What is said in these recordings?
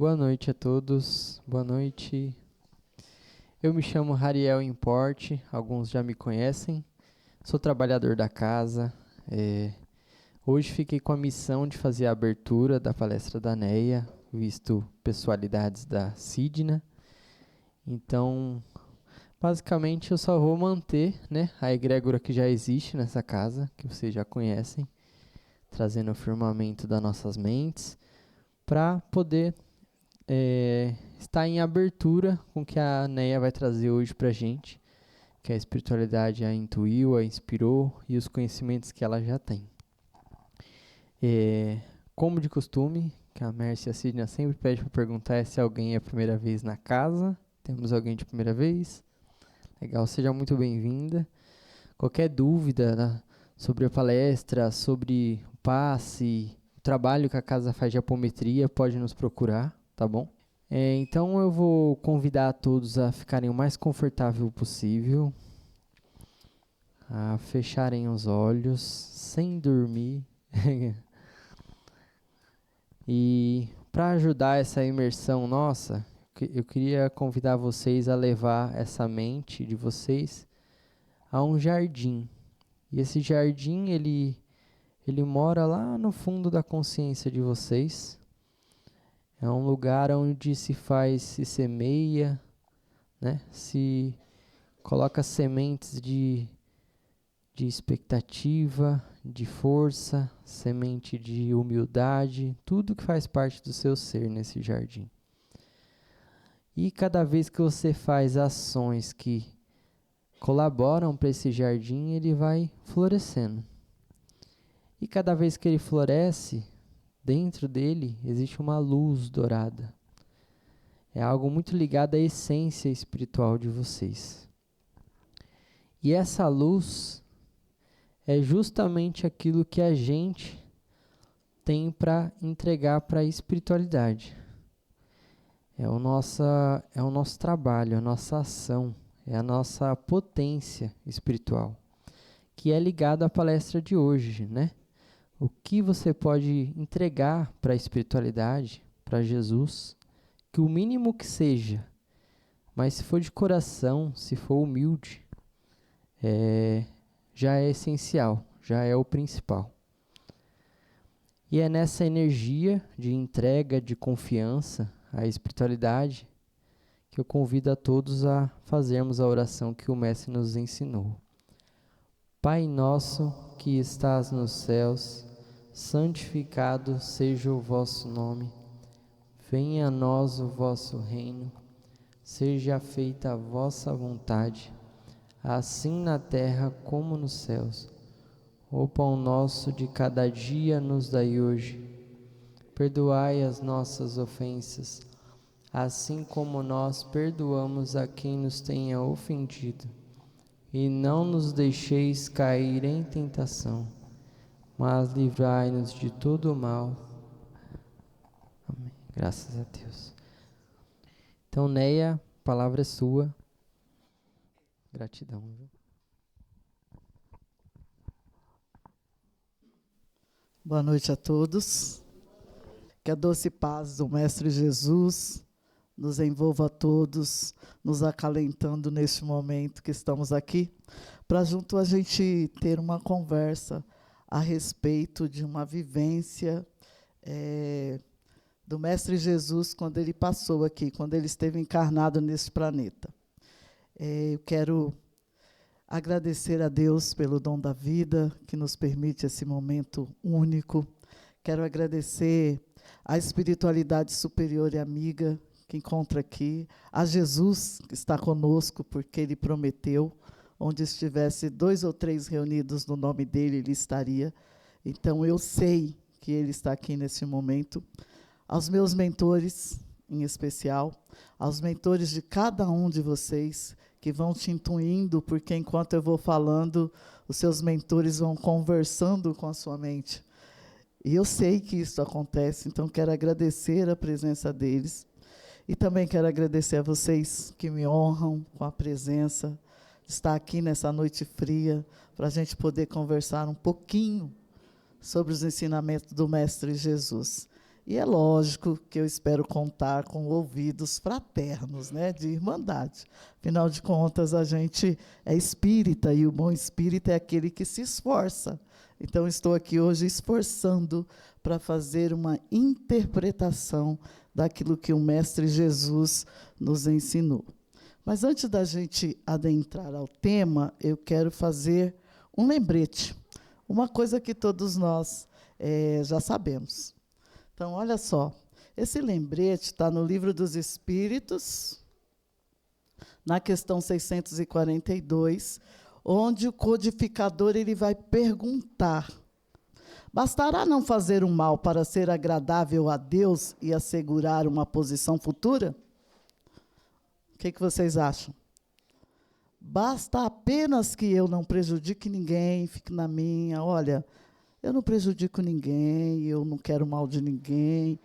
Boa noite a todos, boa noite. Eu me chamo Rariel Importe, alguns já me conhecem, sou trabalhador da casa. Hoje fiquei com a missão de fazer a abertura da palestra da Neia, visto pessoalidades da Sidna. Então, basicamente eu só vou manter, a egrégora que já existe nessa casa, que vocês já conhecem, trazendo o firmamento das nossas mentes, para poder está em abertura com o que a Neia vai trazer hoje para a gente, que a espiritualidade a intuiu, a inspirou e os conhecimentos que ela já tem. Como de costume, que a Mércia e a Sidna sempre pede para perguntar se alguém é a primeira vez na casa. Temos alguém de primeira vez? Legal, seja muito bem-vinda. Qualquer dúvida sobre a palestra, sobre o passe, o trabalho que a casa faz de apometria, pode nos procurar, tá bom? Então eu vou convidar a todos a ficarem o mais confortável possível, a fecharem os olhos, sem dormir. E para ajudar essa imersão nossa, eu queria convidar vocês a levar essa mente de vocês a um jardim. E esse jardim, ele mora lá no fundo da consciência de vocês. É um lugar onde se semeia, se coloca sementes de expectativa, de força, semente de humildade, tudo que faz parte do seu ser nesse jardim. E cada vez que você faz ações que colaboram para esse jardim, ele vai florescendo. E cada vez que ele floresce, dentro dele existe uma luz dourada. É algo muito ligado à essência espiritual de vocês. E essa luz é justamente aquilo que a gente tem para entregar para a espiritualidade. É o nosso trabalho, a nossa ação, é a nossa potência espiritual, que é ligado à palestra de hoje, O que você pode entregar para a espiritualidade, para Jesus, que o mínimo que seja, mas se for de coração, se for humilde, já é essencial, já é o principal. E é nessa energia de entrega, de confiança à espiritualidade, que eu convido a todos a fazermos a oração que o Mestre nos ensinou. Pai nosso que estás nos céus, santificado seja o vosso nome. Venha a nós o vosso reino. Seja feita a vossa vontade, assim na terra como nos céus. O pão nosso de cada dia nos dai hoje. Perdoai as nossas ofensas, assim como nós perdoamos a quem nos tenha ofendido. E não nos deixeis cair em tentação, mas livrai-nos de todo o mal. Amém. Graças a Deus. Então, Neia, a palavra é sua. Gratidão, viu? Boa noite a todos. Que a doce paz do Mestre Jesus nos envolva a todos, nos acalentando neste momento que estamos aqui, para junto a gente ter uma conversa a respeito de uma vivência do Mestre Jesus quando ele passou aqui, quando ele esteve encarnado neste planeta. Eu quero agradecer a Deus pelo dom da vida, que nos permite esse momento único. Quero agradecer à espiritualidade superior e amiga que encontra aqui, a Jesus, que está conosco, porque Ele prometeu, onde estivesse 2 ou 3 reunidos no nome dEle, Ele estaria. Então, eu sei que Ele está aqui nesse momento. Aos meus mentores, em especial, aos mentores de cada um de vocês, que vão te intuindo, porque enquanto eu vou falando, os seus mentores vão conversando com a sua mente. E eu sei que isso acontece, então quero agradecer a presença deles. E também quero agradecer a vocês que me honram com a presença, de estar aqui nessa noite fria, para a gente poder conversar um pouquinho sobre os ensinamentos do Mestre Jesus. E é lógico que eu espero contar com ouvidos fraternos, né, de irmandade. Afinal de contas, a gente é espírita e o bom espírita é aquele que se esforça. Então, estou aqui hoje esforçando para fazer uma interpretação daquilo que o Mestre Jesus nos ensinou. Mas antes da gente adentrar ao tema, eu quero fazer um lembrete, uma coisa que todos nós já sabemos. Então, olha só, esse lembrete está no Livro dos Espíritos, na questão 642, onde o codificador ele vai perguntar: bastará não fazer o mal para ser agradável a Deus e assegurar uma posição futura? O que vocês acham? Basta apenas que eu não prejudique ninguém, fique na minha, olha, eu não prejudico ninguém, eu não quero mal de ninguém.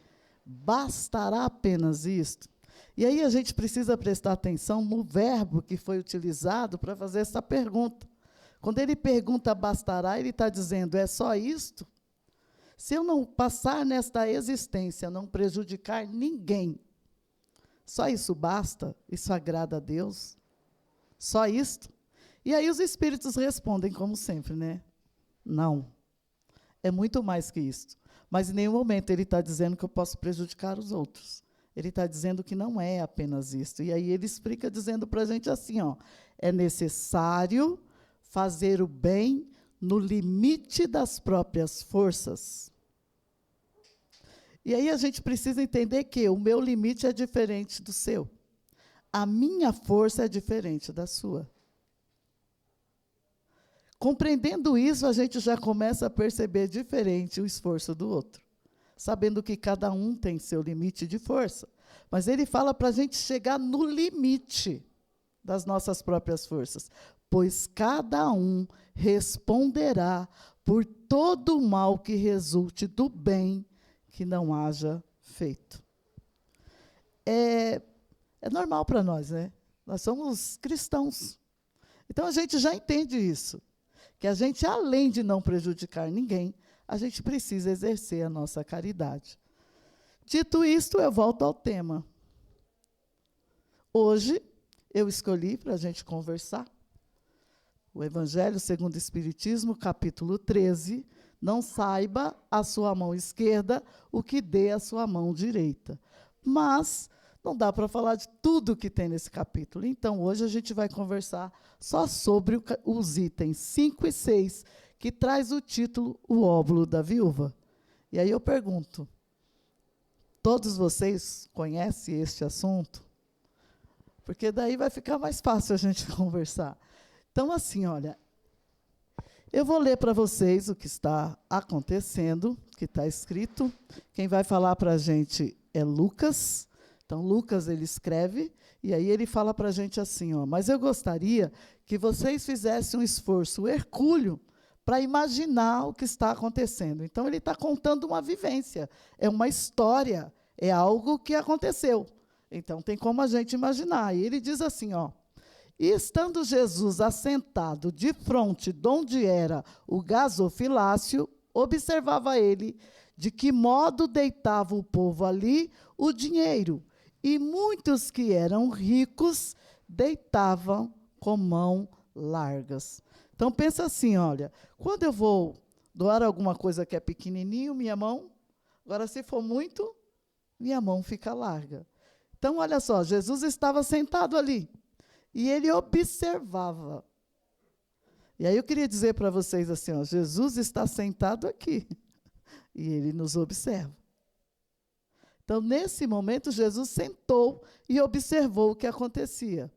Bastará apenas isto? E aí a gente precisa prestar atenção no verbo que foi utilizado para fazer essa pergunta. Quando ele pergunta bastará, ele está dizendo, é só isto? Se eu não passar nesta existência, não prejudicar ninguém, só isso basta? Isso agrada a Deus? Só isto? E aí os espíritos respondem, como sempre, né? Não. É muito mais que isso. Mas em nenhum momento ele está dizendo que eu posso prejudicar os outros. Ele está dizendo que não é apenas isso. E aí ele explica dizendo para a gente assim, ó, é necessário fazer o bem no limite das próprias forças. E aí a gente precisa entender que o meu limite é diferente do seu. A minha força é diferente da sua. Compreendendo isso, a gente já começa a perceber diferente o esforço do outro, sabendo que cada um tem seu limite de força. Mas ele fala para a gente chegar no limite das nossas próprias forças, pois cada um responderá por todo o mal que resulte do bem que não haja feito. É normal para nós, né? Nós somos cristãos. Então, a gente já entende isso. Que a gente, além de não prejudicar ninguém, a gente precisa exercer a nossa caridade. Dito isto, eu volto ao tema. Hoje, eu escolhi para a gente conversar o Evangelho segundo o Espiritismo, capítulo 13, não saiba a sua mão esquerda o que dê a sua mão direita. Mas não dá para falar de tudo que tem nesse capítulo. Então, hoje a gente vai conversar só sobre os itens 5 e 6, que traz o título O Óbolo da Viúva. E aí eu pergunto, todos vocês conhecem este assunto? Porque daí vai ficar mais fácil a gente conversar. Então, assim, olha, eu vou ler para vocês o que está acontecendo, que está escrito. Quem vai falar para a gente é Lucas. Então, Lucas, ele escreve, e aí ele fala para a gente assim, ó, mas eu gostaria que vocês fizessem um esforço hercúleo para imaginar o que está acontecendo. Então, ele está contando uma vivência, é uma história, é algo que aconteceu. Então, tem como a gente imaginar. E ele diz assim, ó, e estando Jesus assentado de fronte de onde era o gasofilácio, observava ele de que modo deitava o povo ali o dinheiro, e muitos que eram ricos deitavam com mãos largas. Então, pensa assim, olha, quando eu vou doar alguma coisa que é pequenininho, minha mão, agora se for muito, minha mão fica larga. Então, olha só, Jesus estava sentado ali, e ele observava. E aí eu queria dizer para vocês assim, ó, Jesus está sentado aqui, e ele nos observa. Então, nesse momento, Jesus sentou e observou o que acontecia.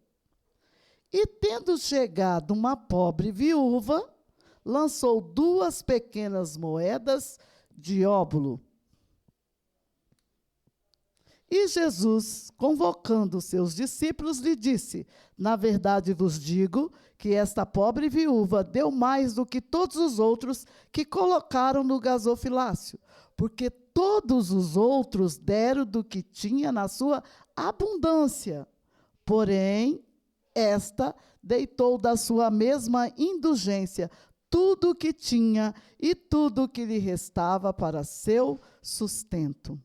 E, tendo chegado uma pobre viúva, lançou 2 pequenas moedas de óbolo. E Jesus, convocando os seus discípulos, lhe disse, na verdade vos digo que esta pobre viúva deu mais do que todos os outros que colocaram no gasofilácio, porque todos os outros deram do que tinha na sua abundância. Porém, esta deitou da sua mesma indulgência tudo o que tinha e tudo o que lhe restava para seu sustento.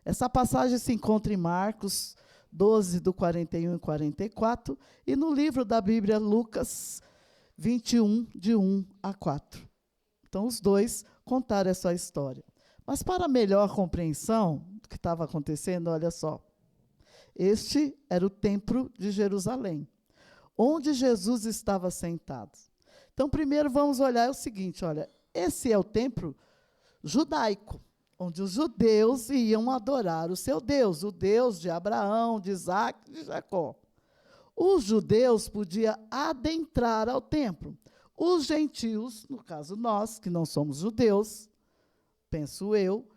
Essa passagem se encontra em Marcos 12, do 41 e 44, e no livro da Bíblia, Lucas 21, de 1 a 4. Então, os dois contaram essa história. Mas, para melhor compreensão do que estava acontecendo, olha só. Este era o templo de Jerusalém, onde Jesus estava sentado. Então, primeiro vamos olhar o seguinte, olha, esse é o templo judaico, onde os judeus iam adorar o seu Deus, o Deus de Abraão, de Isaac e de Jacó. Os judeus podiam adentrar ao templo. Os gentios, no caso nós, que não somos judeus, penso eu,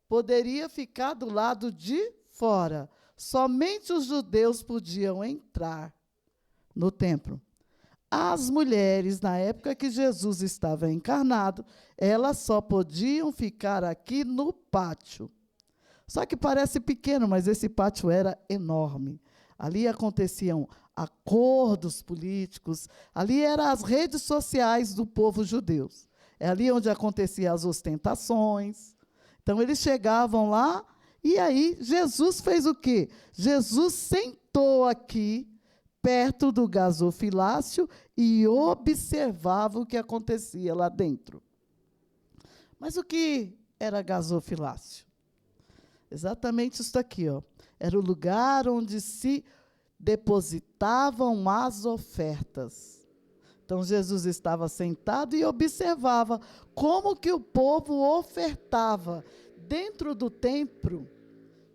poderia ficar do lado de fora. Somente os judeus podiam entrar no templo. As mulheres, na época que Jesus estava encarnado, elas só podiam ficar aqui no pátio. Só que parece pequeno, mas esse pátio era enorme. Ali aconteciam acordos políticos, ali eram as redes sociais do povo judeu. É ali onde aconteciam as ostentações. Então, eles chegavam lá, e aí Jesus fez o quê? Jesus sentou aqui, perto do gasofilácio, e observava o que acontecia lá dentro. Mas o que era gasofilácio? Exatamente isso aqui, ó. Era o lugar onde se depositavam as ofertas. Então, Jesus estava sentado e observava como que o povo ofertava. Dentro do templo,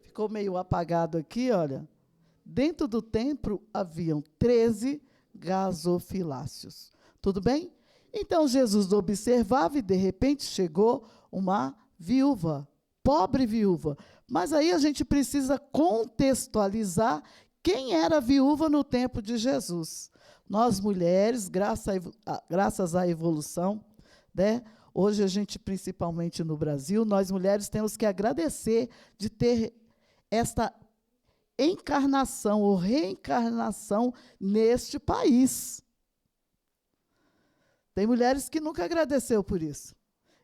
ficou meio apagado aqui, olha. Dentro do templo haviam 13 gasofilácios. Tudo bem? Então, Jesus observava e, de repente, chegou uma viúva, pobre viúva. Mas aí a gente precisa contextualizar quem era viúva no tempo de Jesus. Nós, mulheres, graças à evolução, né? Hoje a gente, principalmente no Brasil, nós mulheres temos que agradecer de ter esta encarnação ou reencarnação neste país. Tem mulheres que nunca agradeceu por isso.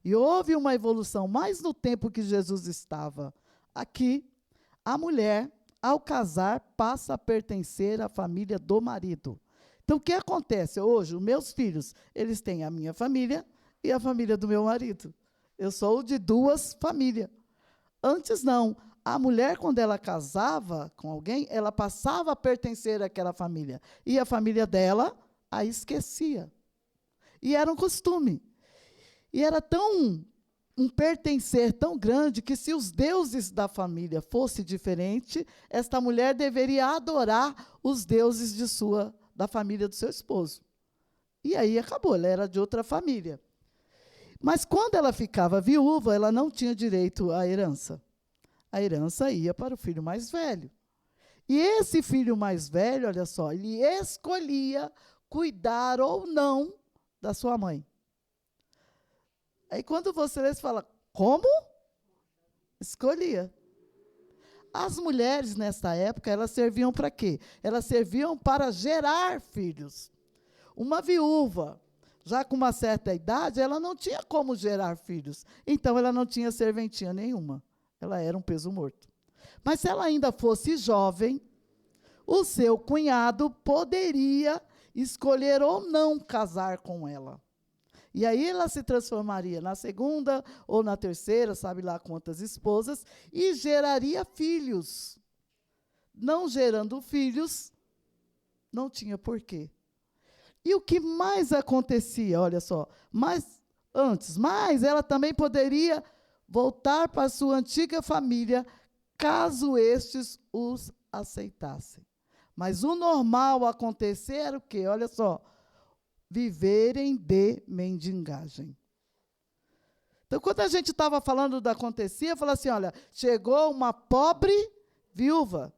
E houve uma evolução, mas no tempo que Jesus estava aqui, a mulher, ao casar, passa a pertencer à família do marido. Então, o que acontece? Hoje, os meus filhos, eles têm a minha família e a família do meu marido. Eu sou de duas famílias. Antes, não. A mulher, quando ela casava com alguém, ela passava a pertencer àquela família. E a família dela a esquecia. E era um costume. E era um pertencer tão grande que, se os deuses da família fossem diferentes, esta mulher deveria adorar os deuses da família do seu esposo. E aí acabou, ela era de outra família. Mas quando ela ficava viúva, ela não tinha direito à herança. A herança ia para o filho mais velho. E esse filho mais velho, olha só, ele escolhia cuidar ou não da sua mãe. Aí quando você lê, você fala, como? Escolhia. As mulheres, nessa época, elas serviam para quê? Elas serviam para gerar filhos. Uma viúva, já com uma certa idade, ela não tinha como gerar filhos. Então, ela não tinha serventia nenhuma. Ela era um peso morto. Mas se ela ainda fosse jovem, o seu cunhado poderia escolher ou não casar com ela. E aí ela se transformaria na segunda ou na terceira, sabe lá quantas esposas, e geraria filhos. Não gerando filhos, não tinha porquê. E o que mais acontecia, olha só, mas ela também poderia voltar para a sua antiga família, caso estes os aceitassem. Mas o normal acontecer era o quê? Olha só, viverem de mendigagem. Então, quando a gente estava falando do acontecia, falava assim, olha, chegou uma pobre viúva.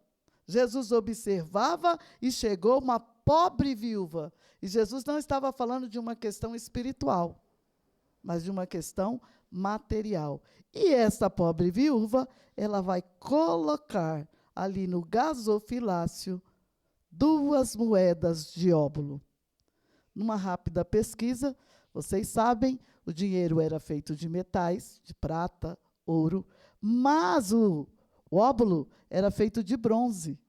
Jesus observava e chegou uma pobre viúva. E Jesus não estava falando de uma questão espiritual, mas de uma questão material. E essa pobre viúva, ela vai colocar ali no gasofilácio 2 moedas de óbolo. Numa rápida pesquisa, vocês sabem, o dinheiro era feito de metais, de prata, ouro, mas o O óbolo era feito de bronze.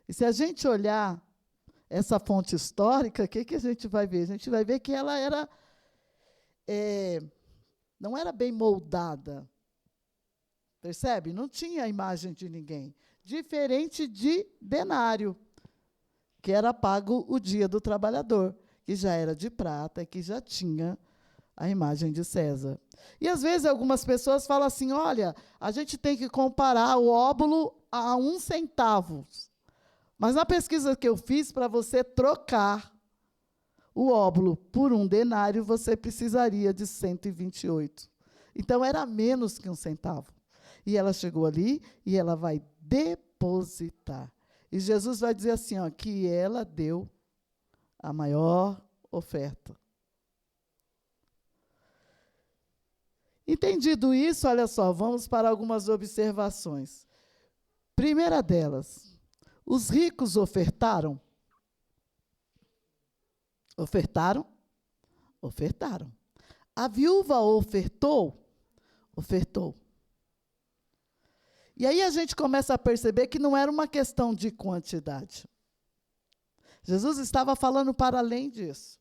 E se a gente olhar essa fonte histórica, o que a gente vai ver? A gente vai ver que ela era, não era bem moldada. Percebe? Não tinha a imagem de ninguém. Diferente de denário, que era pago o dia do trabalhador, que já era de prata e que já tinha a imagem de César. E, às vezes, algumas pessoas falam assim, olha, a gente tem que comparar o óbolo a 1 centavo. Mas, na pesquisa que eu fiz, para você trocar o óbolo por 1 denário, você precisaria de 128. Então, era menos que 1 centavo. E ela chegou ali e ela vai depositar. E Jesus vai dizer assim, ó, que ela deu a maior oferta. Entendido isso, olha só, vamos para algumas observações. Primeira delas, os ricos ofertaram? Ofertaram? Ofertaram. A viúva ofertou? Ofertou. E aí a gente começa a perceber que não era uma questão de quantidade. Jesus estava falando para além disso.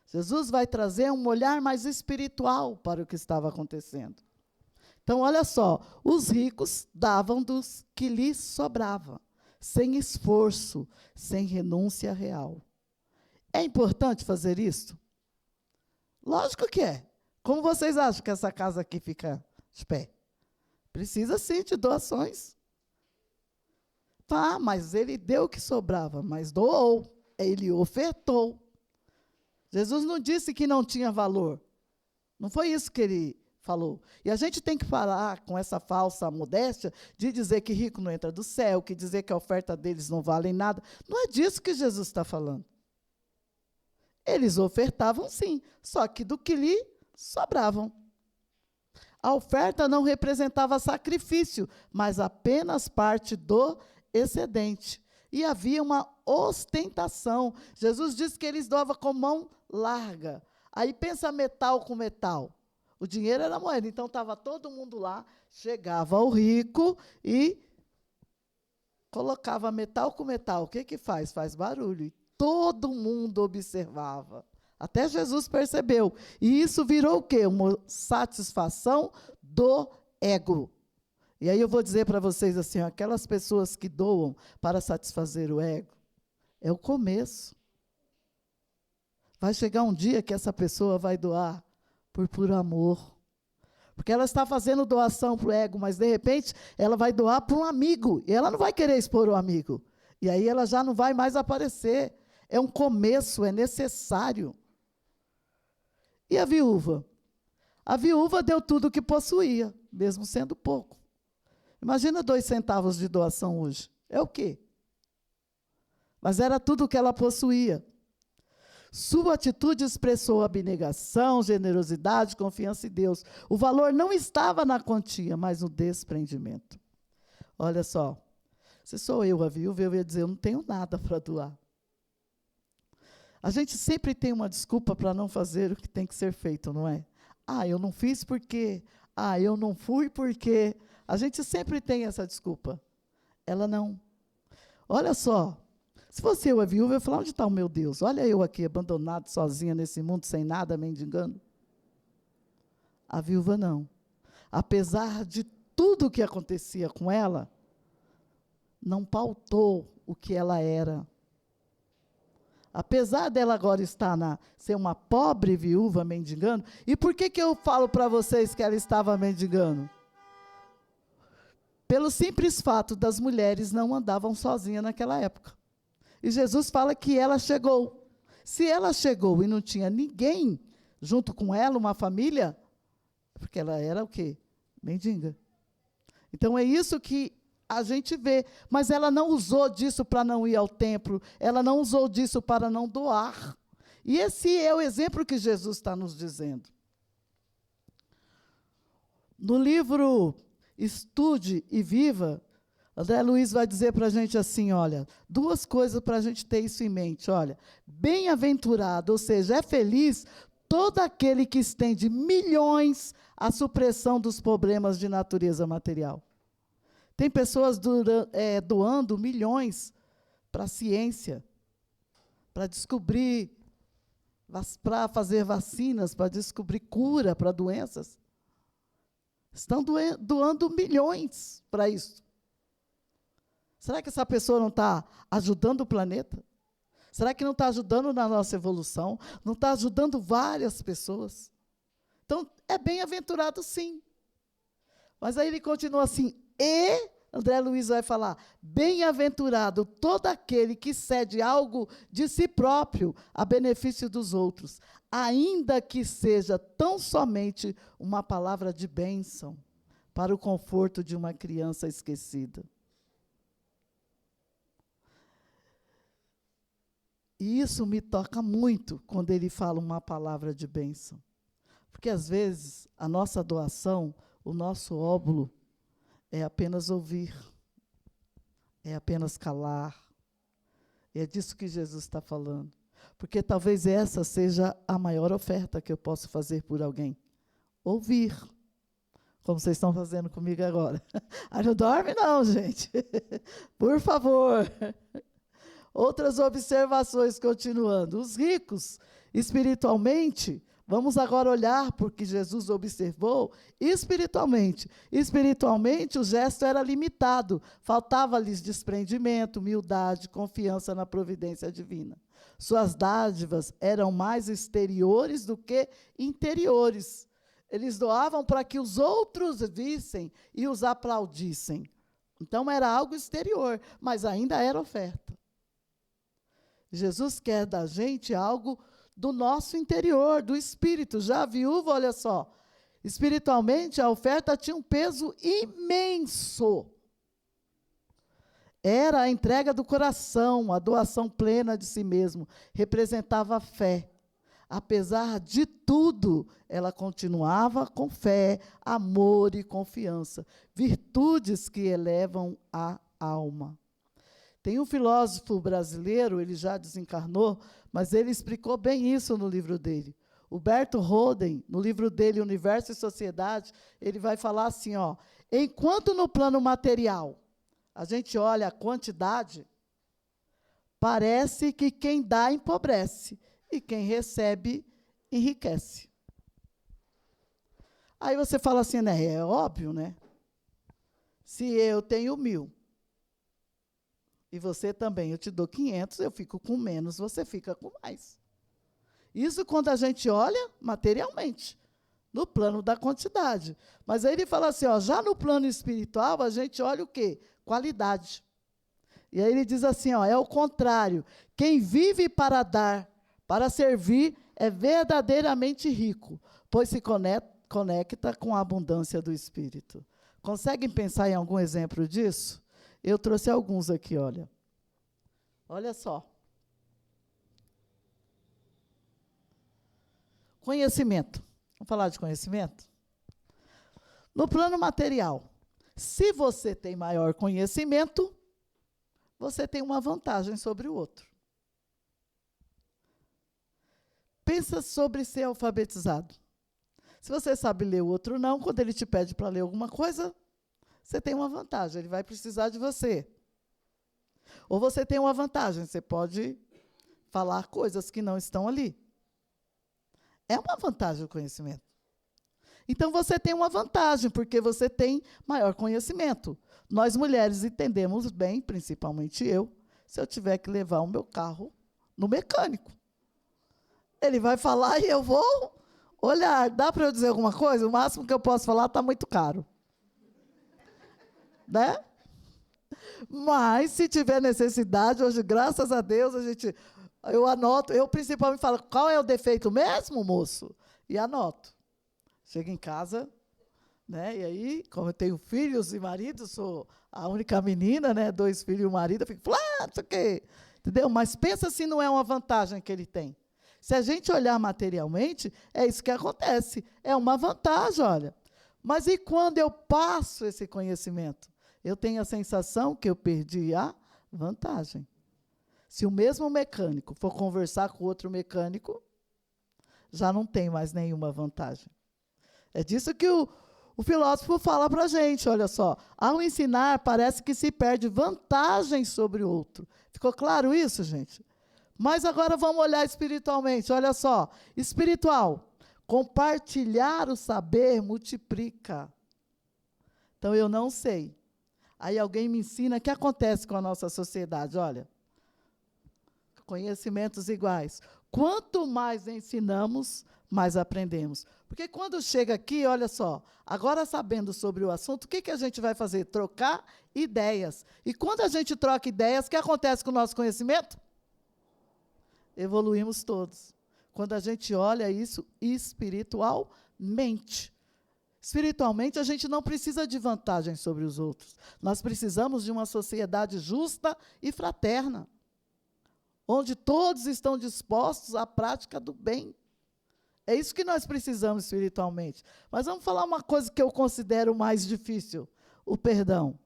Jesus vai trazer um olhar mais espiritual para o que estava acontecendo. Então, olha só, os ricos davam dos que lhes sobrava, sem esforço, sem renúncia real. É importante fazer isso? Lógico que é. Como vocês acham que essa casa aqui fica de pé? Precisa sim de doações. Tá, mas ele deu o que sobrava, mas doou, ele ofertou. Jesus não disse que não tinha valor. Não foi isso que ele falou. E a gente tem que parar com essa falsa modéstia de dizer que rico não entra do céu, que dizer que a oferta deles não vale nada. Não é disso que Jesus está falando. Eles ofertavam sim, só que do que lhe sobravam. A oferta não representava sacrifício, mas apenas parte do excedente. E havia uma ostentação. Jesus disse que eles doavam com mão larga. Aí pensa metal com metal. O dinheiro era moeda, então estava todo mundo lá, chegava o rico e colocava metal com metal. O que faz? Faz barulho. E todo mundo observava. Até Jesus percebeu. E isso virou o quê? Uma satisfação do ego. E aí eu vou dizer para vocês assim, aquelas pessoas que doam para satisfazer o ego, é o começo. Vai chegar um dia que essa pessoa vai doar por puro amor. Porque ela está fazendo doação para o ego, mas de repente ela vai doar para um amigo. E ela não vai querer expor o amigo. E aí ela já não vai mais aparecer. É um começo, é necessário. E a viúva? A viúva deu tudo o que possuía, mesmo sendo pouco. Imagina 2 centavos de doação hoje. É o quê? Mas era tudo o que ela possuía. Sua atitude expressou abnegação, generosidade, confiança em Deus. O valor não estava na quantia, mas no desprendimento. Olha só, se sou eu a viúva, eu ia dizer, eu não tenho nada para doar. A gente sempre tem uma desculpa para não fazer o que tem que ser feito, não é? Ah, eu não fiz porque... Ah, eu não fui porque... A gente sempre tem essa desculpa. Ela não. Olha só, se fosse eu a viúva, eu ia falar, onde está o meu Deus? Olha eu aqui, abandonado, sozinha nesse mundo, sem nada, mendigando. A viúva não. Apesar de tudo o que acontecia com ela, não pautou o que ela era. Apesar dela agora estar ser uma pobre viúva mendigando, e por que eu falo para vocês que ela estava mendigando? Pelo simples fato das mulheres não andavam sozinhas naquela época. E Jesus fala que ela chegou. Se ela chegou e não tinha ninguém junto com ela, uma família, porque ela era o quê? Mendiga. Então é isso que a gente vê. Mas ela não usou disso para não ir ao templo, ela não usou disso para não doar. E esse é o exemplo que Jesus está nos dizendo. No livro Estude e Viva, André Luiz vai dizer para a gente assim, olha, 2 coisas para a gente ter isso em mente, olha, bem-aventurado, ou seja, é feliz todo aquele que estende milhões a supressão dos problemas de natureza material. Tem pessoas doando milhões para a ciência, para descobrir, para fazer vacinas, para descobrir cura para doenças. Estão doando milhões para isso. Será que essa pessoa não está ajudando o planeta? Será que não está ajudando na nossa evolução? Não está ajudando várias pessoas? Então, é bem-aventurado, sim. Mas aí ele continua assim, e, André Luiz vai falar, bem-aventurado todo aquele que cede algo de si próprio a benefício dos outros, ainda que seja tão somente uma palavra de bênção para o conforto de uma criança esquecida. E isso me toca muito quando ele fala uma palavra de bênção. Porque, às vezes, a nossa doação, o nosso óbolo, é apenas ouvir, é apenas calar. É disso que Jesus está falando. Porque talvez essa seja a maior oferta que eu posso fazer por alguém. Ouvir, como vocês estão fazendo comigo agora. Ah, não dorme não, gente. Por favor. Outras observações, continuando. Os ricos, espiritualmente, vamos agora olhar porque Jesus observou espiritualmente. Espiritualmente, o gesto era limitado. Faltava-lhes desprendimento, humildade, confiança na providência divina. Suas dádivas eram mais exteriores do que interiores. Eles doavam para que os outros vissem e os aplaudissem. Então, era algo exterior, mas ainda era oferta. Jesus quer da gente algo do nosso interior, do espírito. Já a viúva, olha só, espiritualmente a oferta tinha um peso imenso. Era a entrega do coração, a doação plena de si mesmo, representava a fé. Apesar de tudo, ela continuava com fé, amor e confiança, virtudes que elevam a alma. Tem um filósofo brasileiro, ele já desencarnou, mas ele explicou bem isso no livro dele. O Berto Roden, no livro dele, Universo e Sociedade, ele vai falar assim, ó, enquanto no plano material a gente olha a quantidade, parece que quem dá empobrece e quem recebe enriquece. Aí você fala assim, né, é óbvio, né? Se eu tenho 1.000, e você também, eu te dou 500, eu fico com menos, você fica com mais. Isso quando a gente olha materialmente, no plano da quantidade. Mas aí ele fala assim, ó, já no plano espiritual, a gente olha o quê? Qualidade. E aí ele diz assim, ó, é o contrário. Quem vive para dar, para servir, é verdadeiramente rico, pois se conecta com a abundância do Espírito. Conseguem pensar em algum exemplo disso? Eu trouxe alguns aqui, olha. Olha só. Conhecimento. Vamos falar de conhecimento? No plano material, se você tem maior conhecimento, você tem uma vantagem sobre o outro. Pensa sobre ser alfabetizado. Se você sabe ler, o outro não, quando ele te pede para ler alguma coisa, você tem uma vantagem, ele vai precisar de você. Ou você tem uma vantagem, você pode falar coisas que não estão ali. É uma vantagem o conhecimento. Então, você tem uma vantagem, porque você tem maior conhecimento. Nós, mulheres, entendemos bem, principalmente eu, se eu tiver que levar o meu carro no mecânico. Ele vai falar e eu vou olhar. Dá para eu dizer alguma coisa? O máximo que eu posso falar está muito caro. Né? Mas, se tiver necessidade, hoje, graças a Deus, eu anoto, eu principalmente falo, qual é o defeito mesmo, moço? E anoto. Chego em casa, né? E aí, como eu tenho filhos e marido, sou a única menina, né? 2 filhos e um marido, eu fico, não sei o quê. Entendeu? Mas pensa se não é uma vantagem que ele tem. Se a gente olhar materialmente, é isso que acontece. É uma vantagem, olha. Mas e quando eu passo esse conhecimento? Eu tenho a sensação que eu perdi a vantagem. Se o mesmo mecânico for conversar com outro mecânico, já não tem mais nenhuma vantagem. É disso que o filósofo fala para a gente, olha só. Ao ensinar, parece que se perde vantagem sobre o outro. Ficou claro isso, gente? Mas agora vamos olhar espiritualmente, olha só. Espiritual, compartilhar o saber multiplica. Então, eu não sei. Aí alguém me ensina, o que acontece com a nossa sociedade? Olha, conhecimentos iguais. Quanto mais ensinamos, mais aprendemos. Porque quando chega aqui, olha só, agora sabendo sobre o assunto, o que a gente vai fazer? Trocar ideias. E quando a gente troca ideias, o que acontece com o nosso conhecimento? Evoluímos todos. Quando a gente olha isso espiritualmente. Espiritualmente, a gente não precisa de vantagem sobre os outros. Nós precisamos de uma sociedade justa e fraterna, onde todos estão dispostos à prática do bem. É isso que nós precisamos espiritualmente. Mas vamos falar uma coisa que eu considero mais difícil: o perdão.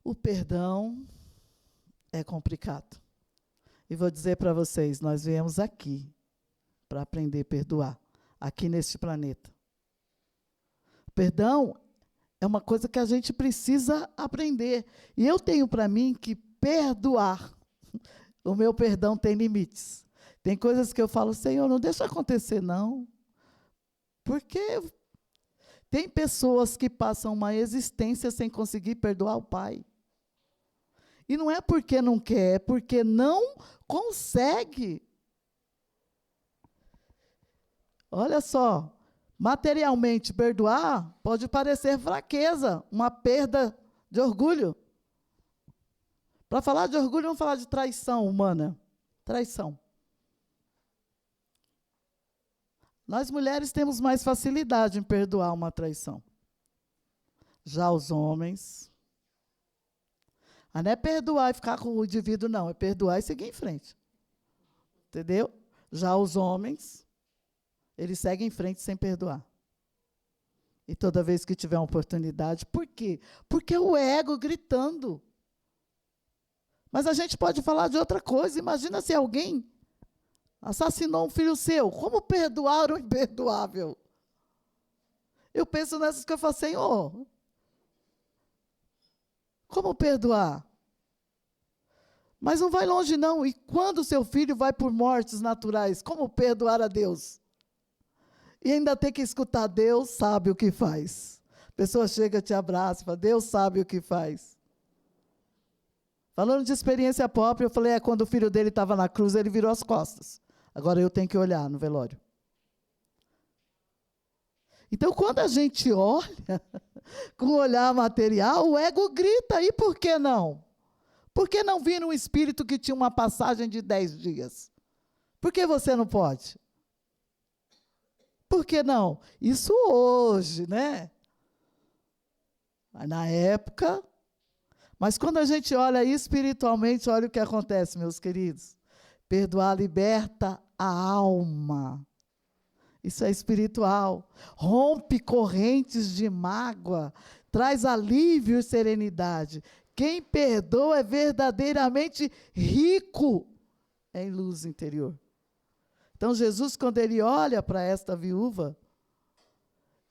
O perdão é complicado. E vou dizer para vocês, nós viemos aqui para aprender a perdoar, aqui neste planeta. Perdão é uma coisa que a gente precisa aprender. E eu tenho para mim que perdoar, o meu perdão tem limites. Tem coisas que eu falo, Senhor, não deixa acontecer, não. Porque tem pessoas que passam uma existência sem conseguir perdoar o pai. E não é porque não quer, é porque não consegue. Olha só, materialmente perdoar pode parecer fraqueza, uma perda de orgulho. Para falar de orgulho, vamos falar de traição humana. Traição. Nós mulheres temos mais facilidade em perdoar uma traição. Já os homens, não é perdoar e ficar com o indivíduo, não. É perdoar e seguir em frente. Entendeu? Já os homens, eles seguem em frente sem perdoar. E toda vez que tiver uma oportunidade, por quê? Porque é o ego gritando. Mas a gente pode falar de outra coisa. Imagina se alguém assassinou um filho seu. Como perdoar o imperdoável? Eu penso nessas que eu falo, Senhor, como perdoar? Mas não vai longe, não. E quando o seu filho vai por mortes naturais, como perdoar a Deus? E ainda tem que escutar, Deus sabe o que faz. A pessoa chega, te abraça, fala, Deus sabe o que faz. Falando de experiência própria, eu falei, quando o filho dele estava na cruz, ele virou as costas. Agora eu tenho que olhar no velório. Então, quando a gente olha com o olhar material, o ego grita, e por que não? Por que não vir um espírito que tinha uma passagem de 10 dias? Por que você não pode? Por que não? Isso hoje, né? Na época. Mas quando a gente olha espiritualmente, olha o que acontece, meus queridos. Perdoar liberta a alma. Isso é espiritual. Rompe correntes de mágoa, traz alívio e serenidade. Quem perdoa é verdadeiramente rico em luz interior. Então, Jesus, quando ele olha para esta viúva,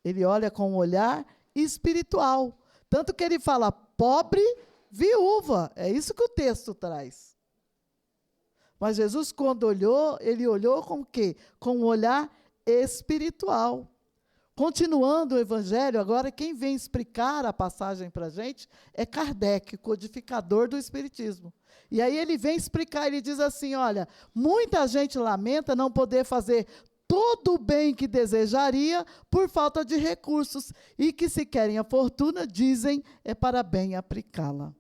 ele olha com um olhar espiritual. Tanto que ele fala, pobre viúva. É isso que o texto traz. Mas Jesus, quando olhou, ele olhou com o quê? Com um olhar espiritual. Continuando o Evangelho, agora quem vem explicar a passagem para a gente é Kardec, codificador do Espiritismo. E aí ele vem explicar, ele diz assim, olha, muita gente lamenta não poder fazer todo o bem que desejaria por falta de recursos, e que se querem a fortuna, dizem, é para bem aplicá-la.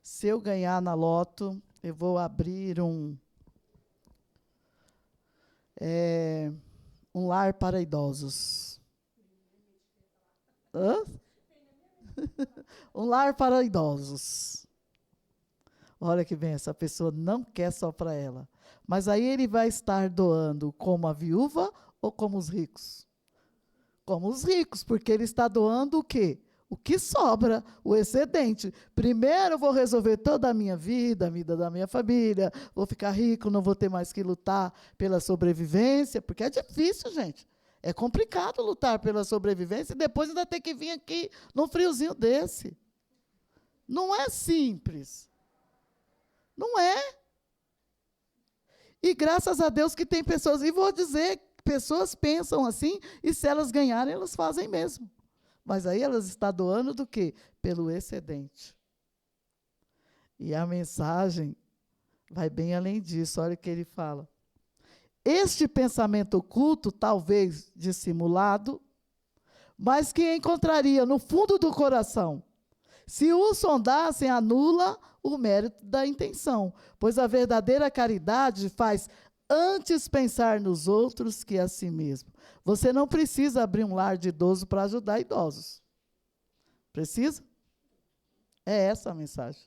Se eu ganhar na loto, eu vou abrir um lar para idosos. Hã? Um lar para idosos. Olha que bem, essa pessoa não quer só para ela. Mas aí ele vai estar doando como a viúva ou como os ricos? Como os ricos, porque ele está doando o quê? O que sobra, o excedente. Primeiro eu vou resolver toda a minha vida, a vida da minha família, vou ficar rico, não vou ter mais que lutar pela sobrevivência, porque é difícil, gente. É complicado lutar pela sobrevivência e depois ainda ter que vir aqui num friozinho desse. Não é simples. Não é. E graças a Deus que tem pessoas, e vou dizer, pessoas pensam assim, e se elas ganharem, elas fazem mesmo. Mas aí elas estão doando do quê? Pelo excedente. E a mensagem vai bem além disso, olha o que ele fala. Este pensamento oculto, talvez dissimulado, mas que encontraria no fundo do coração, se o sondassem, anula o mérito da intenção, pois a verdadeira caridade faz antes pensar nos outros que a si mesmo. Você não precisa abrir um lar de idoso para ajudar idosos. Precisa? É essa a mensagem.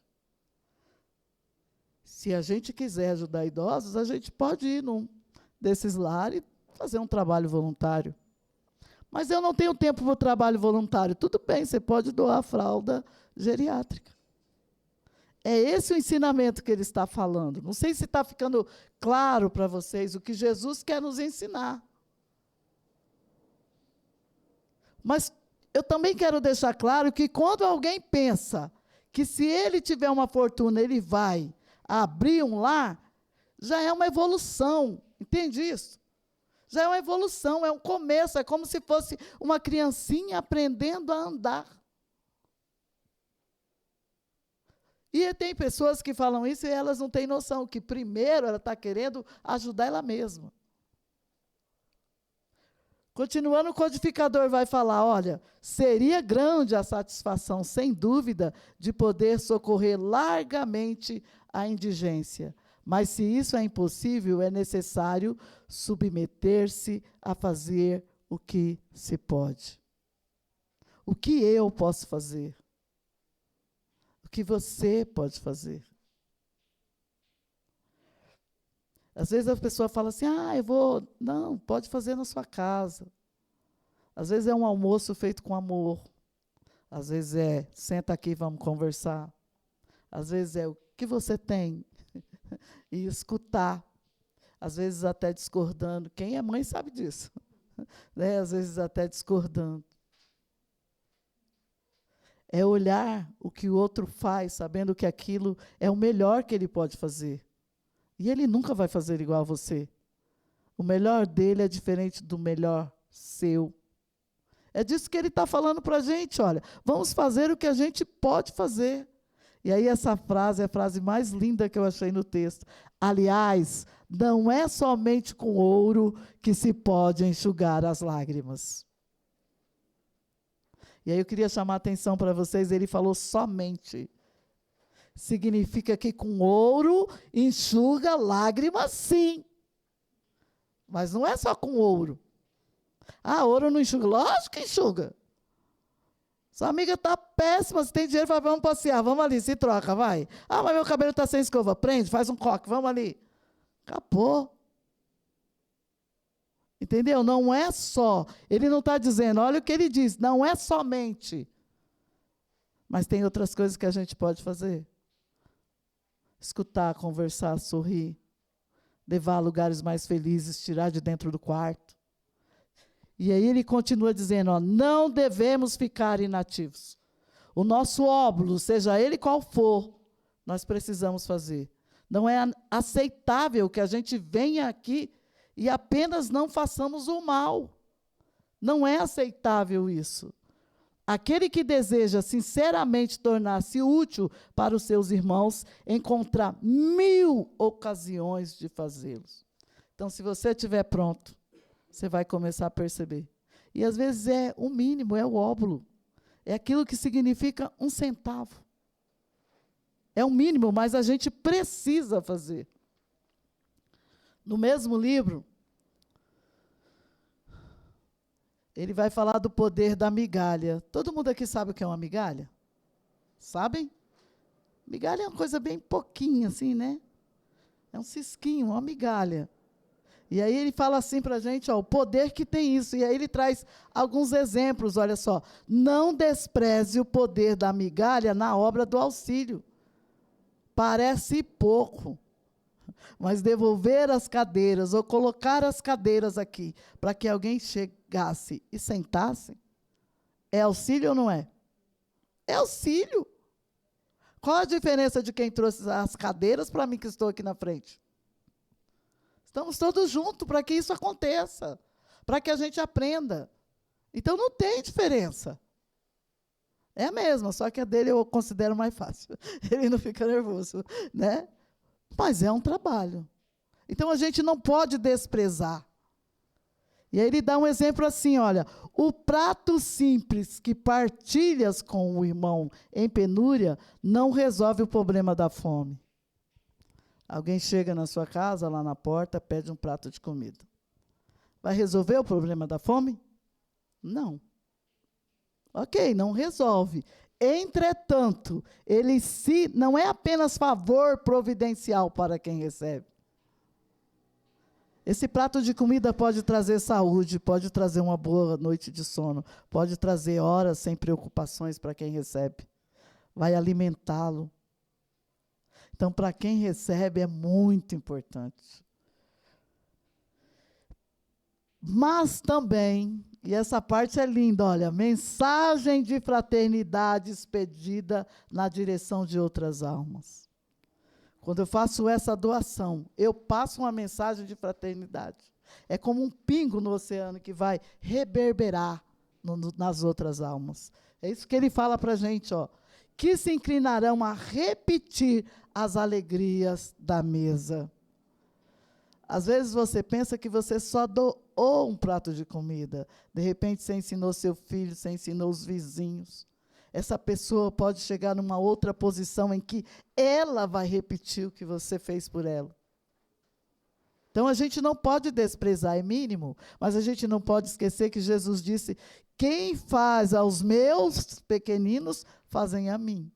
Se a gente quiser ajudar idosos, a gente pode ir num desses lares e fazer um trabalho voluntário. Mas eu não tenho tempo para o trabalho voluntário. Tudo bem, você pode doar a fralda geriátrica. É esse o ensinamento que ele está falando. Não sei se está ficando claro para vocês o que Jesus quer nos ensinar. Mas eu também quero deixar claro que quando alguém pensa que se ele tiver uma fortuna, ele vai abrir um lar, já é uma evolução. Entende isso? Já é uma evolução, é um começo, é como se fosse uma criancinha aprendendo a andar. E tem pessoas que falam isso e elas não têm noção que primeiro ela está querendo ajudar ela mesma. Continuando, o codificador vai falar, olha, seria grande a satisfação, sem dúvida, de poder socorrer largamente a indigência. Mas se isso é impossível, é necessário submeter-se a fazer o que se pode. O que eu posso fazer? O que você pode fazer? Às vezes a pessoa fala assim, eu vou... Não, pode fazer na sua casa. Às vezes é um almoço feito com amor. Às vezes é, senta aqui, vamos conversar. Às vezes é, o que você tem? E escutar. Às vezes até discordando. Quem é mãe sabe disso. Né? Às vezes até discordando. É olhar o que o outro faz, sabendo que aquilo é o melhor que ele pode fazer. E ele nunca vai fazer igual a você. O melhor dele é diferente do melhor seu. É disso que ele está falando para a gente, olha. Vamos fazer o que a gente pode fazer. E aí essa frase é a frase mais linda que eu achei no texto. Aliás, não é somente com ouro que se pode enxugar as lágrimas. E aí eu queria chamar a atenção para vocês, ele falou somente. Significa que com ouro enxuga lágrimas, sim. Mas não é só com ouro. Ouro não enxuga. Lógico que enxuga. Sua amiga está péssima, se tem dinheiro, vai, vamos passear, vamos ali, se troca, vai. Mas meu cabelo está sem escova, prende, faz um coque, vamos ali. Acabou. Entendeu? Não é só. Ele não está dizendo, olha o que ele diz, não é somente. Mas tem outras coisas que a gente pode fazer. Escutar, conversar, sorrir. Levar a lugares mais felizes, tirar de dentro do quarto. E aí ele continua dizendo, não devemos ficar inativos. O nosso óbolo, seja ele qual for, nós precisamos fazer. Não é aceitável que a gente venha aqui e apenas não façamos o mal. Não é aceitável isso. Aquele que deseja sinceramente tornar-se útil para os seus irmãos, encontrar 1000 ocasiões de fazê-los. Então, se você estiver pronto, você vai começar a perceber. E às vezes é o mínimo, é o óbolo. É aquilo que significa 1 centavo. É o mínimo, mas a gente precisa fazer. No mesmo livro, ele vai falar do poder da migalha. Todo mundo aqui sabe o que é uma migalha? Sabem? Migalha é uma coisa bem pouquinha, assim, né? É um cisquinho, uma migalha. E aí ele fala assim para a gente, ó, o poder que tem isso. E aí ele traz alguns exemplos, olha só. Não despreze o poder da migalha na obra do auxílio. Parece pouco, mas devolver as cadeiras, ou colocar as cadeiras aqui, para que alguém chegasse e sentasse, é auxílio ou não é? É auxílio. Qual a diferença de quem trouxe as cadeiras para mim que estou aqui na frente? Estamos todos juntos para que isso aconteça, para que a gente aprenda. Então não tem diferença. É a mesma, só que a dele eu considero mais fácil. Ele não fica nervoso, né? Mas é um trabalho. Então a gente não pode desprezar. E aí ele dá um exemplo assim, olha, o prato simples que partilhas com o irmão em penúria não resolve o problema da fome. Alguém chega na sua casa, lá na porta, pede um prato de comida. Vai resolver o problema da fome? Não. Ok, não resolve. Entretanto, ele não é apenas favor providencial para quem recebe. Esse prato de comida pode trazer saúde, pode trazer uma boa noite de sono, pode trazer horas sem preocupações para quem recebe. Vai alimentá-lo. Então, para quem recebe, é muito importante. Mas também, e essa parte é linda, olha, mensagem de fraternidade expedida na direção de outras almas. Quando eu faço essa doação, eu passo uma mensagem de fraternidade. É como um pingo no oceano que vai reverberar nas outras almas. É isso que ele fala para a gente, ó, que se inclinarão a repetir as alegrias da mesa. Às vezes você pensa que você só doou um prato de comida. De repente você ensinou seu filho, você ensinou os vizinhos. Essa pessoa pode chegar numa outra posição em que ela vai repetir o que você fez por ela. Então a gente não pode desprezar, é mínimo, mas a gente não pode esquecer que Jesus disse: quem faz aos meus pequeninos, fazem a mim.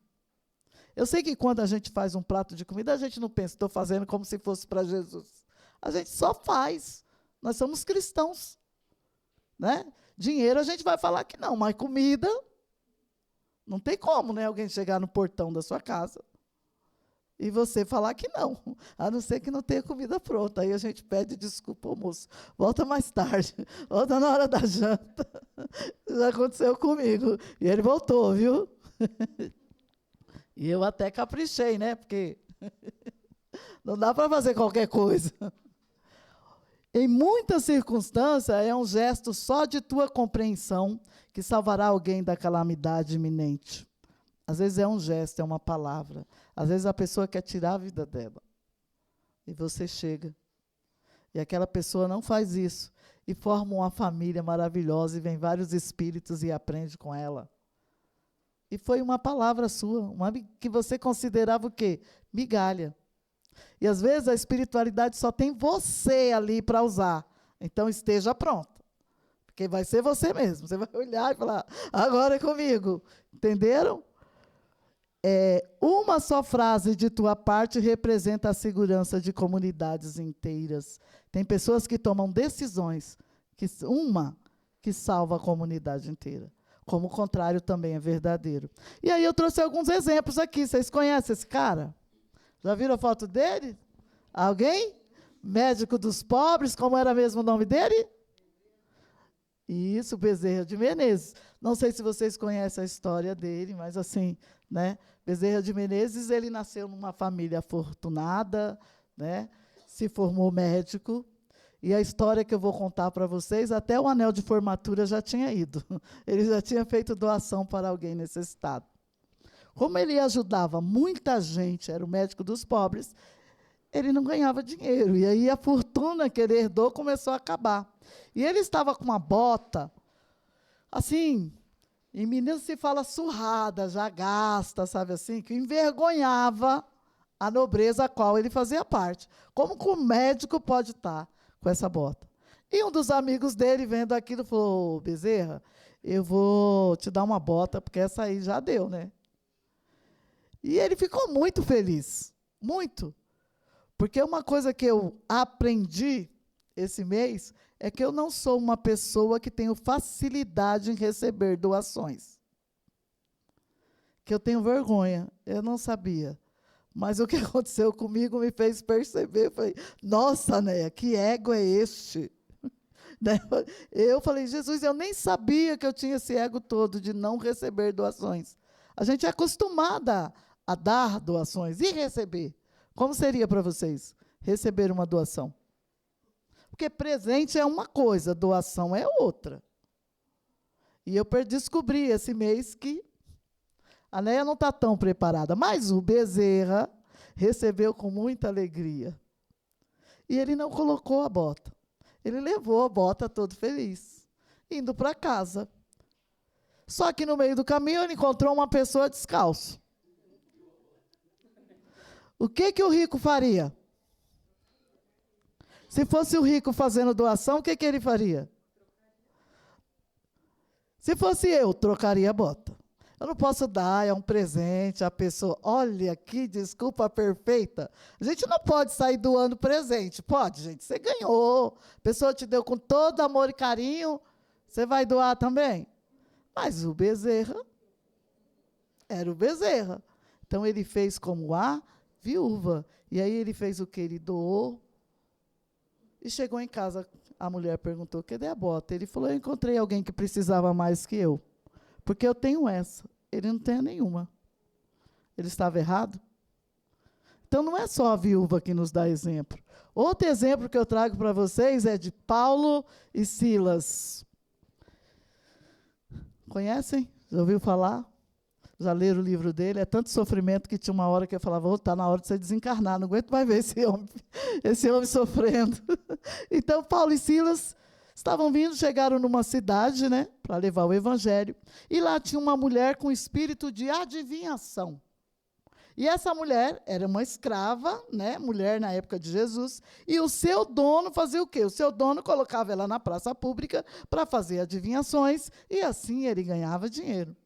Eu sei que quando a gente faz um prato de comida, a gente não pensa, estou fazendo como se fosse para Jesus. A gente só faz. Nós somos cristãos. Né? Dinheiro a gente vai falar que não, mas comida, não tem como, né? Alguém chegar no portão da sua casa e você falar que não, a não ser que não tenha comida pronta. Aí a gente pede desculpa ao moço. Volta mais tarde, volta na hora da janta. Já aconteceu comigo. E ele voltou, viu? E eu até caprichei, né? Porque não dá para fazer qualquer coisa. Em muitas circunstâncias, é um gesto só de tua compreensão que salvará alguém da calamidade iminente. Às vezes é um gesto, é uma palavra. Às vezes a pessoa quer tirar a vida dela. E você chega. E aquela pessoa não faz isso. E forma uma família maravilhosa, e vem vários espíritos e aprende com ela. E foi uma palavra sua, que você considerava o quê? Migalha. E às vezes a espiritualidade só tem você ali para usar. Então esteja pronto. Porque vai ser você mesmo. Você vai olhar e falar, agora é comigo. Entenderam? Uma só frase de tua parte representa a segurança de comunidades inteiras. Tem pessoas que tomam decisões, que salva a comunidade inteira. Como o contrário também é verdadeiro. E aí eu trouxe alguns exemplos aqui. Vocês conhecem esse cara? Já viram a foto dele? Alguém? Médico dos pobres, como era mesmo o nome dele? Isso, Bezerra de Menezes. Não sei se vocês conhecem a história dele, mas assim, né? Bezerra de Menezes, ele nasceu numa família afortunada, né? Se formou médico. E a história que eu vou contar para vocês, até o anel de formatura já tinha ido. Ele já tinha feito doação para alguém necessitado. Como ele ajudava muita gente, era o médico dos pobres, ele não ganhava dinheiro. E aí a fortuna que ele herdou começou a acabar. E ele estava com uma bota, assim, em Minas se fala surrada, já gasta, sabe assim, que envergonhava a nobreza a qual ele fazia parte. Como que o médico pode estar com essa bota? E um dos amigos dele, vendo aquilo, falou: Bezerra, eu vou te dar uma bota, porque essa aí já deu, né? E ele ficou muito feliz, muito. Porque uma coisa que eu aprendi, esse mês é que eu não sou uma pessoa que tenho facilidade em receber doações. Que eu tenho vergonha. Eu não sabia. Mas o que aconteceu comigo me fez perceber. Falei, nossa, Néia, que ego é este? Eu falei, Jesus, eu nem sabia que eu tinha esse ego todo de não receber doações. A gente é acostumada a dar doações e receber. Como seria para vocês receber uma doação? Porque presente é uma coisa, doação é outra. E eu descobri esse mês que a Néia não está tão preparada, mas o Bezerra recebeu com muita alegria. E ele não colocou a bota. Ele levou a bota todo feliz, indo para casa. Só que no meio do caminho ele encontrou uma pessoa descalço. O que o rico faria? Se fosse o rico fazendo doação, o que ele faria? Se fosse eu, trocaria a bota. Eu não posso dar, é um presente, a pessoa, olha que desculpa perfeita. A gente não pode sair doando presente. Pode, gente, você ganhou, a pessoa te deu com todo amor e carinho, você vai doar também? Mas o Bezerra era o Bezerra. Então, ele fez como a viúva. E aí, ele fez o que? Ele doou. E chegou em casa, a mulher perguntou, cadê a bota? Ele falou, eu encontrei alguém que precisava mais que eu. Porque eu tenho essa. Ele não tem nenhuma. Ele estava errado? Então, não é só a viúva que nos dá exemplo. Outro exemplo que eu trago para vocês é de Paulo e Silas. Conhecem? Já ouviu falar? Já leram o livro dele? É tanto sofrimento que tinha uma hora que eu falava, está na hora de você desencarnar, não aguento mais ver esse homem sofrendo. Então, Paulo e Silas estavam vindo, chegaram numa cidade, né, para levar o evangelho, e lá tinha uma mulher com espírito de adivinhação. E essa mulher era uma escrava, né, mulher na época de Jesus, e o seu dono fazia o quê? O seu dono colocava ela na praça pública para fazer adivinhações, e assim ele ganhava dinheiro.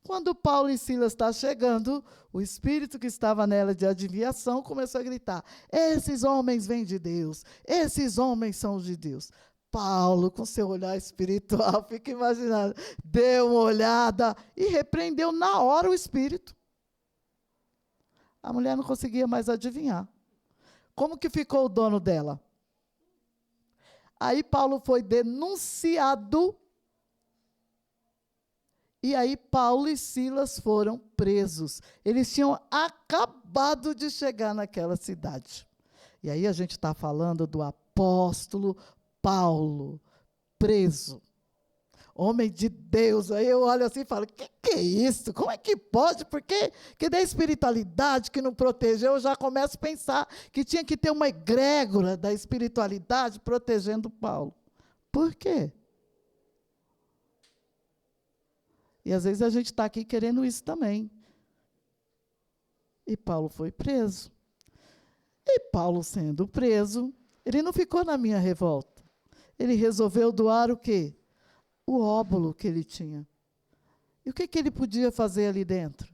Quando Paulo e Silas estão chegando, o espírito que estava nela de adivinhação começou a gritar, esses homens vêm de Deus, esses homens são de Deus. Paulo, com seu olhar espiritual, fica imaginando, deu uma olhada e repreendeu na hora o espírito. A mulher não conseguia mais adivinhar. Como que ficou o dono dela? Aí Paulo foi denunciado. E aí Paulo e Silas foram presos. Eles tinham acabado de chegar naquela cidade. E aí a gente está falando do apóstolo Paulo, preso. Homem de Deus. Aí eu olho assim e falo, que é isso? Como é que pode? Porque que da espiritualidade que não protegeu, eu já começo a pensar que tinha que ter uma egrégora da espiritualidade protegendo Paulo. Por quê? E às vezes a gente está aqui querendo isso também. E Paulo foi preso. E Paulo, sendo preso, ele não ficou na minha revolta. Ele resolveu doar o quê? O óbolo que ele tinha. E o que ele podia fazer ali dentro?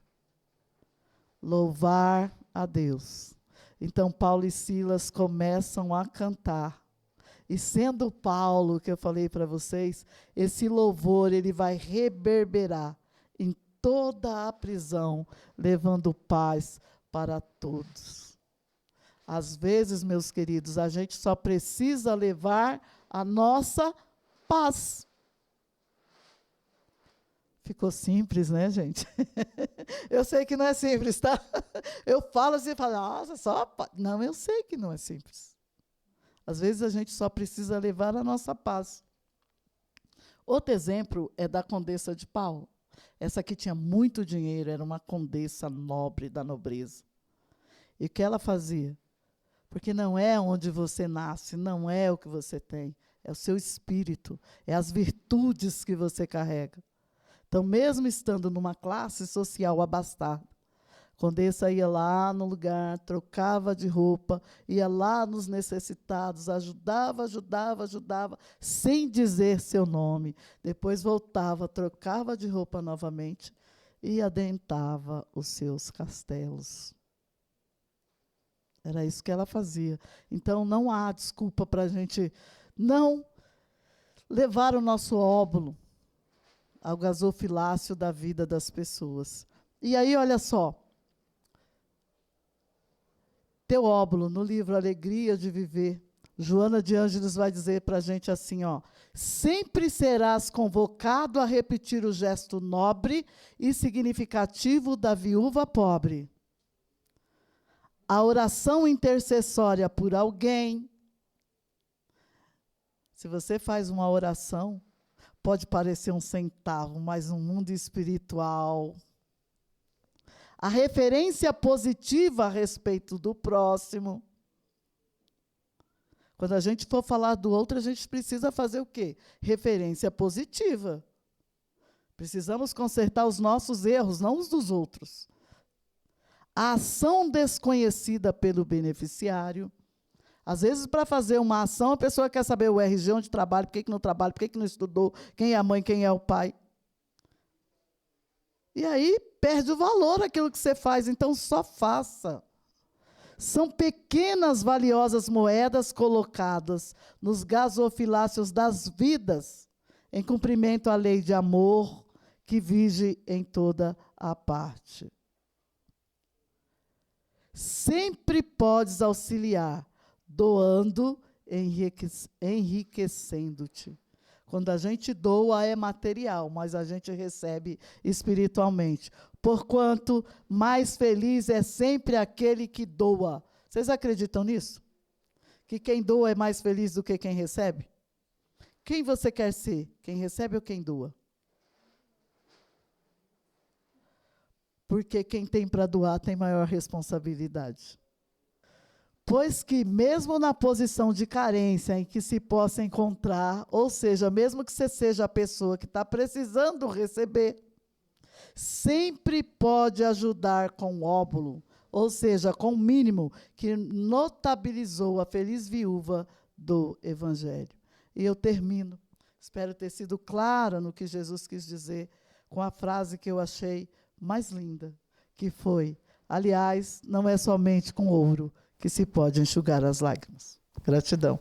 Louvar a Deus. Então, Paulo e Silas começam a cantar. E sendo Paulo, que eu falei para vocês, esse louvor ele vai reverberar em toda a prisão, levando paz para todos. Às vezes, meus queridos, a gente só precisa levar a nossa paz. Ficou simples, né, gente? Eu sei que não é simples, tá? Eu falo assim, falo, nossa, só paz. Não, eu sei que não é simples. Às vezes a gente só precisa levar a nossa paz. Outro exemplo é da condessa de Paulo. Essa aqui tinha muito dinheiro, era uma condessa nobre da nobreza. E o que ela fazia? Porque não é onde você nasce, não é o que você tem, é o seu espírito, é as virtudes que você carrega. Então, mesmo estando numa classe social abastada, a condessa ia lá no lugar, trocava de roupa, ia lá nos necessitados, ajudava, sem dizer seu nome. Depois voltava, trocava de roupa novamente e adentrava os seus castelos. Era isso que ela fazia. Então, não há desculpa para a gente não levar o nosso óbolo ao gasofilácio da vida das pessoas. E aí, olha só, teu óbolo, no livro Alegria de Viver, Joana de Ângeles vai dizer para a gente assim, ó, sempre serás convocado a repetir o gesto nobre e significativo da viúva pobre. A oração intercessória por alguém. Se você faz uma oração, pode parecer um centavo, mas no mundo espiritual. A referência positiva a respeito do próximo. Quando a gente for falar do outro, a gente precisa fazer o quê? Referência positiva. Precisamos consertar os nossos erros, não os dos outros. A ação desconhecida pelo beneficiário. Às vezes, para fazer uma ação, a pessoa quer saber o RG, onde trabalha, por que não trabalha, por que não estudou, quem é a mãe, quem é o pai. E aí, perde o valor aquilo que você faz, então só faça. São pequenas, valiosas moedas colocadas nos gasofiláceos das vidas, em cumprimento à lei de amor que vige em toda a parte. Sempre podes auxiliar, doando, enriquecendo-te. Quando a gente doa é material, mas a gente recebe espiritualmente. Porquanto mais feliz é sempre aquele que doa. Vocês acreditam nisso? Que quem doa é mais feliz do que quem recebe? Quem você quer ser? Quem recebe ou quem doa? Porque quem tem para doar tem maior responsabilidade. Pois que, mesmo na posição de carência em que se possa encontrar, ou seja, mesmo que você seja a pessoa que está precisando receber, sempre pode ajudar com o óbolo, ou seja, com o mínimo que notabilizou a feliz viúva do Evangelho. E eu termino, espero ter sido clara no que Jesus quis dizer, com a frase que eu achei mais linda, que foi, aliás, não é somente com ouro que se pode enxugar as lágrimas. Gratidão.